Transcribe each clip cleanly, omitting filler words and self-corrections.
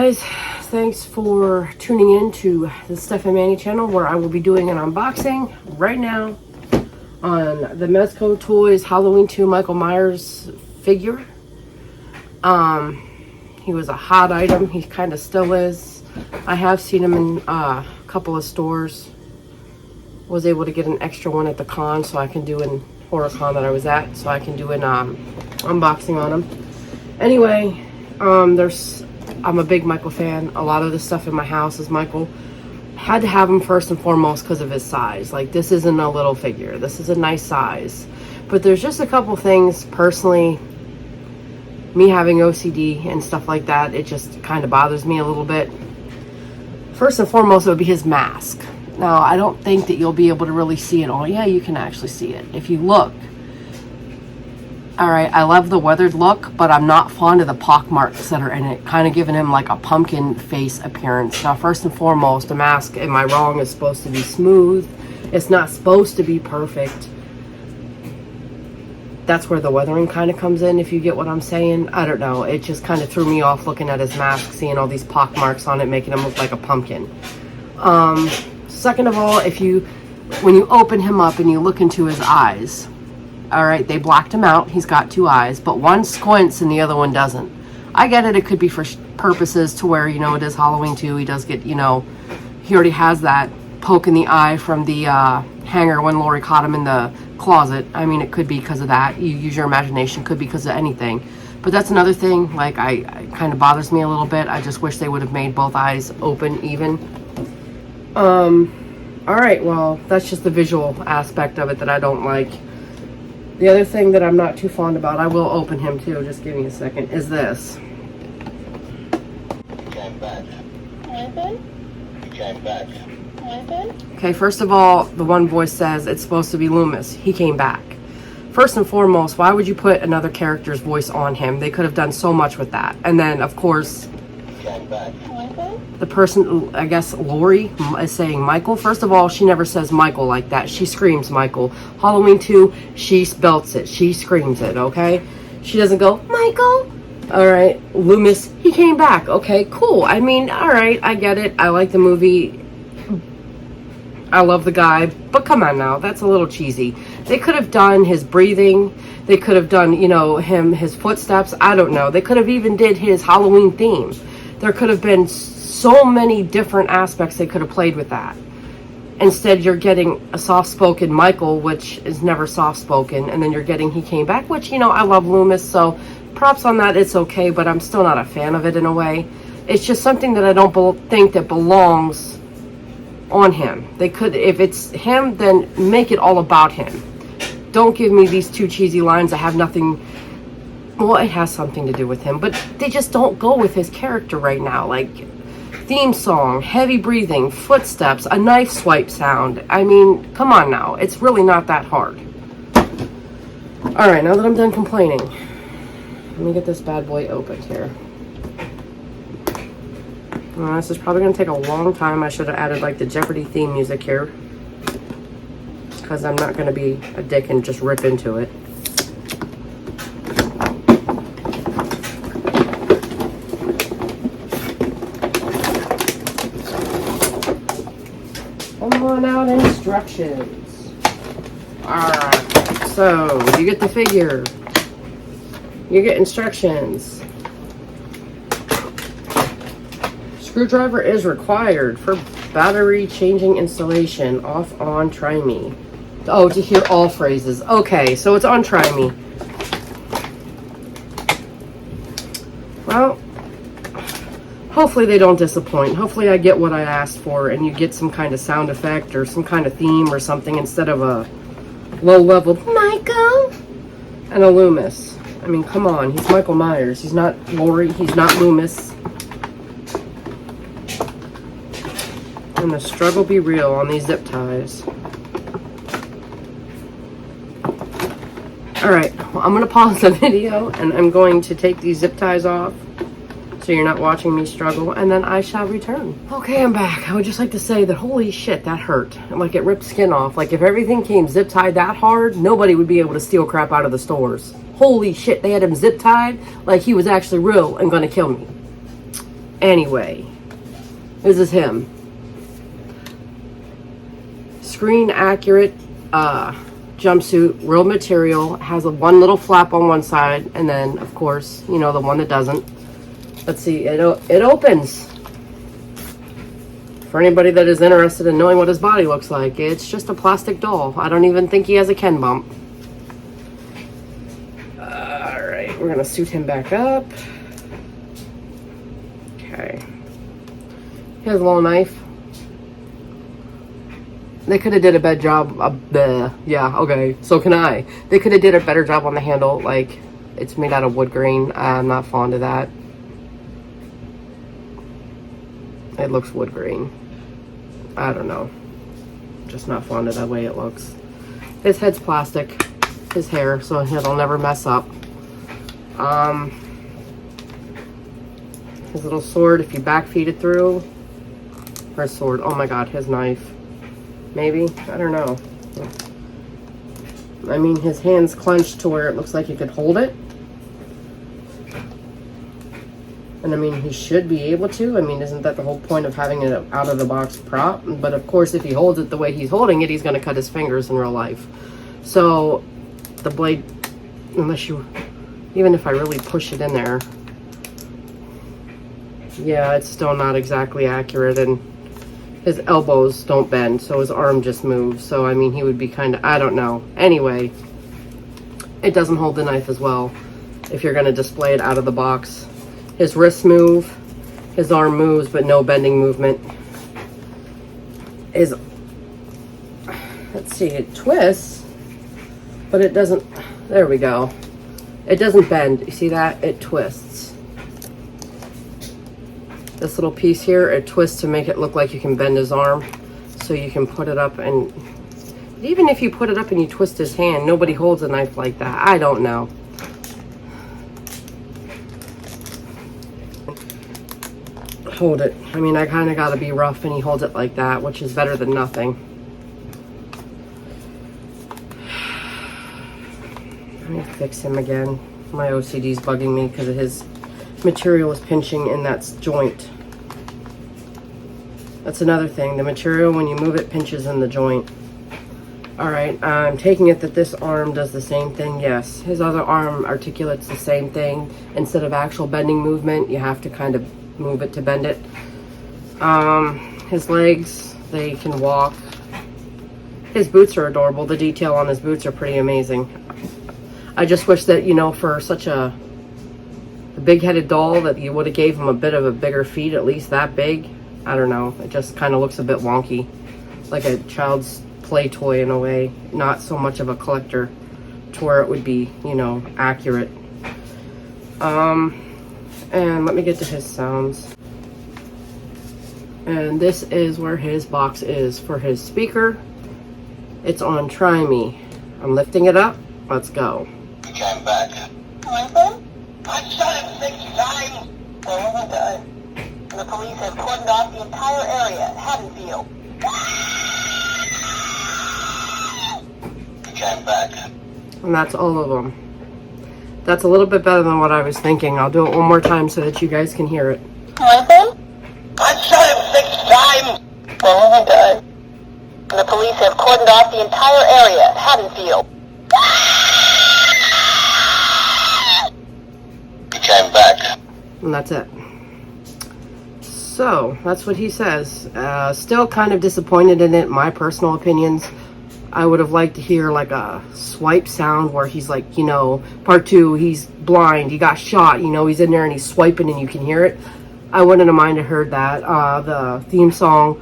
guys, thanks for tuning in to the StephAndMannie channel, where I will be doing an unboxing right now on the Mezco Toyz Halloween 2 Michael Myers figure. He was a hot item. He kind of still is. I have seen him in a couple of stores. Was able to get an extra one at the con, so I can do an horror con that I was at, so I can do an unboxing on him. Anyway, I'm a big Michael fan. A lot of the stuff in my house is Michael. Had to have him first and foremost because of his size. Like, this isn't a little figure. This is a nice size. But there's just a couple things, personally, me having OCD and stuff like that, it just kind of bothers me a little bit. First and foremost, it would be his mask. Now, I don't think that you'll be able to really see it all. Yeah, you can actually see it if you look. All right, I love the weathered look, but I'm not fond of the pock marks that are in it, kind of giving him like a pumpkin face appearance. Now, first and foremost, the mask, am I wrong, is supposed to be smooth. It's not supposed to be perfect. That's where the weathering kind of comes in, if you get what I'm saying. I don't know. It just kind of threw me off looking at his mask, seeing all these pock marks on it, making him look like a pumpkin. Second of all, when you open him up and you look into his eyes, all right, they blacked him out. He's got two eyes, but one squints and the other one doesn't. I get it. It could be for purposes to where, you know, it is Halloween too. He does get, you know, he already has that poke in the eye from the hanger when Lori caught him in the closet. I mean, it could be because of that. You use your imagination. Could be because of anything. But that's another thing. Like, I kind of bothers me a little bit. I just wish they would have made both eyes open even. All right, well, that's just the visual aspect of it that I don't like. The other thing that I'm not too fond about, I will open him too, just give me a second, is this. He came back. He came back. Okay, first of all, the one voice says it's supposed to be Loomis. He came back. First and foremost, why would you put another character's voice on him? They could have done so much with that. And then, of course, He came back. the person, I guess Lori, is saying Michael. First of all, she never says Michael like that. She screams Michael. Halloween 2, she belts it. She screams it, okay? She doesn't go, Michael. All right, Loomis, he came back. Okay, cool. I mean, all right, I get it. I like the movie. I love the guy. But come on now, that's a little cheesy. They could have done his breathing. They could have done, you know, his footsteps. I don't know. They could have even did his Halloween theme. There could have been so many different aspects they could have played with that. Instead, you're getting a soft-spoken Michael, which is never soft-spoken, and then you're getting he came back, which, you know, I love Loomis, so props on that, it's okay, but I'm still not a fan of it in a way. It's just something that I don't think that belongs on him. They could, if it's him, then make it all about him. Don't give me these two cheesy lines that have nothing. Well, it has something to do with him, but they just don't go with his character right now. Like, theme song, heavy breathing, footsteps, a knife swipe sound. I mean, come on now. It's really not that hard. All right, now that I'm done complaining, let me get this bad boy opened here. This is probably going to take a long time. I should have added, like, the Jeopardy theme music here, because I'm not going to be a dick and just rip into it. Come on out, instructions. Alright, so you get the figure. You get instructions. Screwdriver is required for battery changing installation. Off, on, try me. Oh, to hear all phrases. Okay, so it's on try me. Well, hopefully they don't disappoint. Hopefully I get what I asked for and you get some kind of sound effect or some kind of theme or something instead of a low-level Michael and a Loomis. I mean, come on. He's Michael Myers. He's not Lori. He's not Loomis. And the struggle be real on these zip ties. Alright, well, I'm going to pause the video and I'm going to take these zip ties off so you're not watching me struggle, and then I shall return. Okay, I'm back. I would just like to say that holy shit, that hurt. Like, it ripped skin off. Like, if everything came zip tied that hard, nobody would be able to steal crap out of the stores. Holy shit, they had him zip tied like he was actually real and gonna kill me. Anyway, this is him. Screen accurate jumpsuit, real material, has a one little flap on one side, and then of course, you know, the one that doesn't. Let's see, it opens. For anybody that is interested in knowing what his body looks like, it's just a plastic doll. I don't even think he has a Ken bump. Alright, we're gonna suit him back up. Okay. He has a little knife. They could have did a better job. Yeah, okay. So can I. They could have did a better job on the handle. Like, it's made out of wood grain. I'm not fond of that. It looks wood grain. I don't know. Just not fond of the way it looks. His head's plastic. His hair, so it'll never mess up. His little sword, if you back feed it through. Or sword. Oh my god, his knife. Maybe? I don't know. I mean, his hand's clenched to where it looks like he could hold it. And I mean, he should be able to. I mean, isn't that the whole point of having an out-of-the-box prop? But of course, if he holds it the way he's holding it, he's going to cut his fingers in real life. So, the blade, unless you, even if I really push it in there, yeah, it's still not exactly accurate. And his elbows don't bend, so his arm just moves. So, I mean, he would be kind of, I don't know. Anyway, it doesn't hold the knife as well if you're going to display it out of the box. His wrists move, his arm moves, but no bending movement. Let's see, it twists, but it doesn't, there we go. It doesn't bend. You see that? It twists. This little piece here, it twists to make it look like you can bend his arm. So you can put it up, and even if you put it up and you twist his hand, nobody holds a knife like that. I don't know. Hold it. I mean, I kind of got to be rough, and he holds it like that, which is better than nothing. Let me fix him again. My OCD's bugging me because his material is pinching in that joint. That's another thing. The material, when you move it, pinches in the joint. Alright, I'm taking it that this arm does the same thing. Yes, his other arm articulates the same thing. Instead of actual bending movement, you have to kind of move it to bend it. His legs, they can walk. His boots are adorable. The detail on his boots are pretty amazing. I just wish that, you know, for such a big-headed doll, that you would have gave him a bit of a bigger feet, at least that big. I don't know. It just kind of looks a bit wonky. Like a child's play toy in a way. Not so much of a collector to where it would be, you know, accurate. And let me get to his sounds. And this is where his box is for his speaker. It's on Try Me. I'm lifting it up. Let's go. He came back. Listen, I shot him 6 times. Oh my god. And the police have cordoned off the entire area at Haddonfield. He came back. And that's all of them. That's a little bit better than what I was thinking. I'll do it one more time so that you guys can hear it. Listen, I shot him 6 times. Oh my god. And the police have cordoned off the entire area at Haddonfield. He came back. And that's it. So, that's what he says. Still kind of disappointed in it, my personal opinions. I would have liked to hear like a swipe sound where he's like, you know, part 2, he's blind, he got shot, you know, he's in there and he's swiping and you can hear it. I wouldn't have minded heard that. The theme song,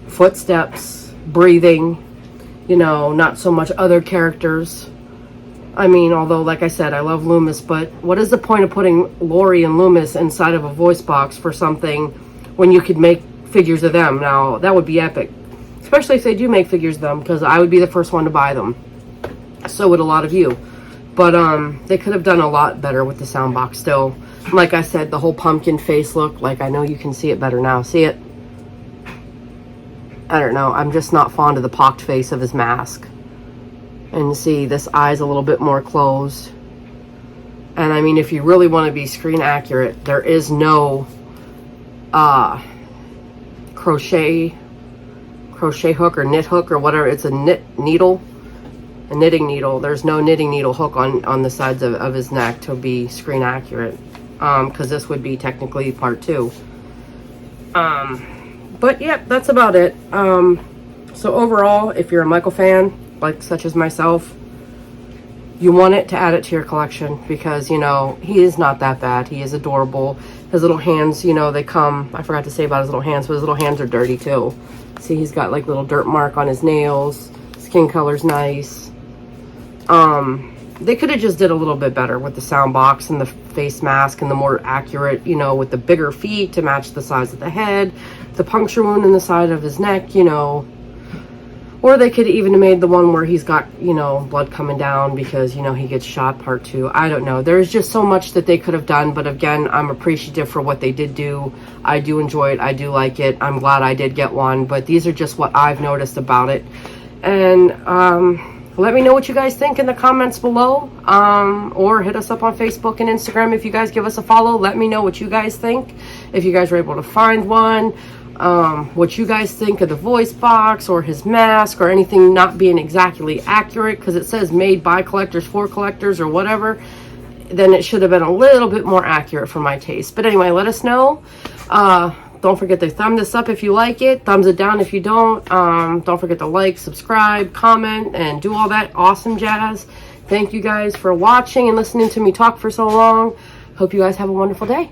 footsteps, breathing, you know, not so much other characters. I mean, although, like I said, I love Loomis, but what is the point of putting Lori and Loomis inside of a voice box for something when you could make figures of them? Now, that would be epic. Especially if they do make figures of them, because I would be the first one to buy them. So would a lot of you. But they could have done a lot better with the sound box still. Like I said, the whole pumpkin face look, like I know you can see it better now. See it? I don't know. I'm just not fond of the pocked face of his mask. And see, this eye's a little bit more closed. And I mean, if you really want to be screen accurate, there is no crochet hook or knit hook or whatever. It's a knitting needle. There's no knitting needle hook on the sides of his neck to be screen accurate, because this would be technically part 2. But yeah, that's about it. So overall, if you're a Michael fan, like such as myself, you want it to add it to your collection, because, you know, he is not that bad. He is adorable. His little hands, you know, they come, I forgot to say about his little hands, but his little hands are dirty too. See, he's got like little dirt mark on his nails. Skin color's nice. They could have just did a little bit better with the sound box and the face mask and the more accurate, you know, with the bigger feet to match the size of the head, the puncture wound in the side of his neck, you know. Or they could even have made the one where he's got, you know, blood coming down because, you know, he gets shot, part 2. I don't know. There's just so much that they could have done. But again, I'm appreciative for what they did do. I do enjoy it. I do like it. I'm glad I did get one. But these are just what I've noticed about it. And let me know what you guys think in the comments below. Or hit us up on Facebook and Instagram if you guys give us a follow. Let me know what you guys think. If you guys were able to find one. What you guys think of the voice box or his mask or anything not being exactly accurate, because it says made by collectors for collectors or whatever. Then it should have been a little bit more accurate for my taste. But anyway, let us know. Don't forget to thumb this up if you like it. Thumbs it down if you don't. Don't forget to like, subscribe, comment, and do all that awesome jazz. Thank you guys for watching and listening to me talk for so long. Hope you guys have a wonderful day.